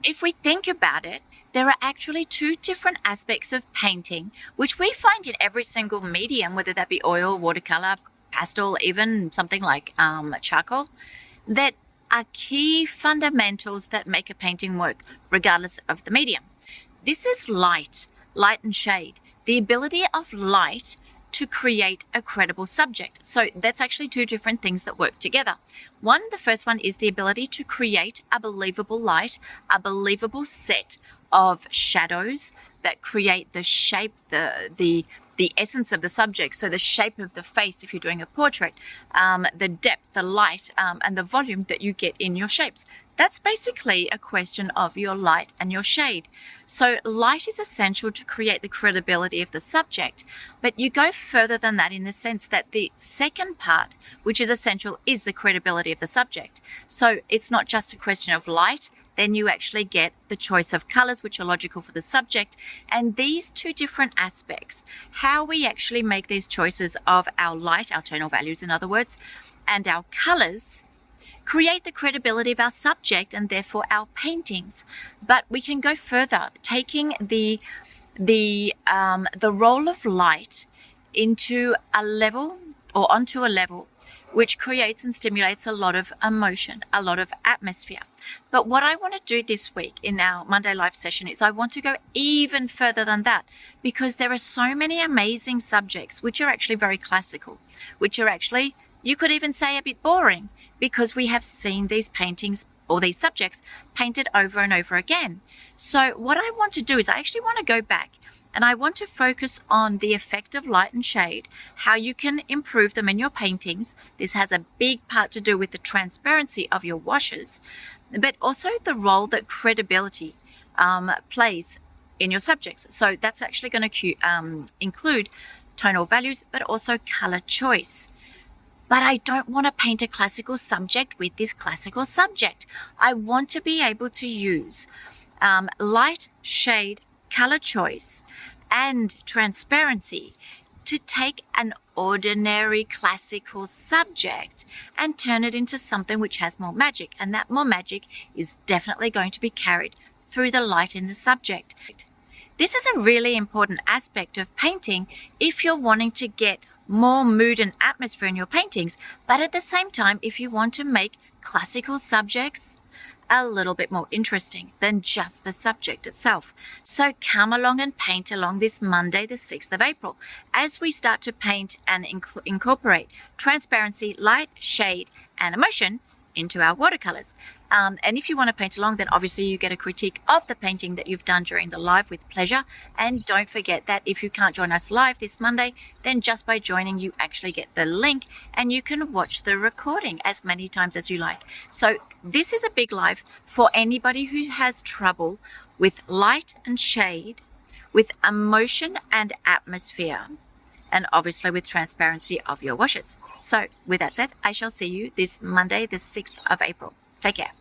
If we think about it, there are actually two different aspects of painting, which we find in every single medium, whether that be oil, watercolor, pastel, even something like charcoal, that are key fundamentals that make a painting work, regardless of the medium. This is light and shade, the ability of light to create a credible subject. So that's actually two different things that work together. The first one is the ability to create a believable light, a believable set of shadows that create the shape, the essence of the subject. So the shape of the face, if you're doing a portrait, the depth, the light, and the volume that you get in your shapes. That's basically a question of your light and your shade. So light is essential to create the credibility of the subject, but you go further than that in the sense that the second part, which is essential, is the credibility of the subject. So it's not just a question of light, then you actually get the choice of colors, which are logical for the subject. And these two different aspects, how we actually make these choices of our light, our tonal values in other words, and our colors, create the credibility of our subject and therefore our paintings. But we can go further, taking the role of light into a level or onto a level which creates and stimulates a lot of emotion, a lot of atmosphere. But what I want to do this week in our Monday live session is I want to go even further than that, because there are so many amazing subjects which are actually very classical, which are actually, you could even say, a bit boring, because we have seen these paintings or these subjects painted over and over again. So what I want to do is I actually want to go back and I want to focus on the effect of light and shade, how you can improve them in your paintings. This has a big part to do with the transparency of your washes, but also the role that credibility plays in your subjects. So that's actually going to include tonal values, but also color choice. But I don't want to paint a classical subject with this classical subject. I want to be able to use light, shade, color choice, and transparency to take an ordinary classical subject and turn it into something which has more magic. And that more magic is definitely going to be carried through the light in the subject. This is a really important aspect of painting if you're wanting to get more mood and atmosphere in your paintings, but at the same time, if you want to make classical subjects a little bit more interesting than just the subject itself. So come along and paint along this Monday, the 6th of April, as we start to paint and incorporate transparency, light, shade, and emotion into our watercolors. And if you want to paint along, then obviously you get a critique of the painting that you've done during the live with pleasure. And don't forget that if you can't join us live this Monday, then just by joining, you actually get the link and you can watch the recording as many times as you like. So this is a big live for anybody who has trouble with light and shade, with emotion and atmosphere, and obviously with transparency of your washes. So with that said, I shall see you this Monday, the 6th of April. Take care.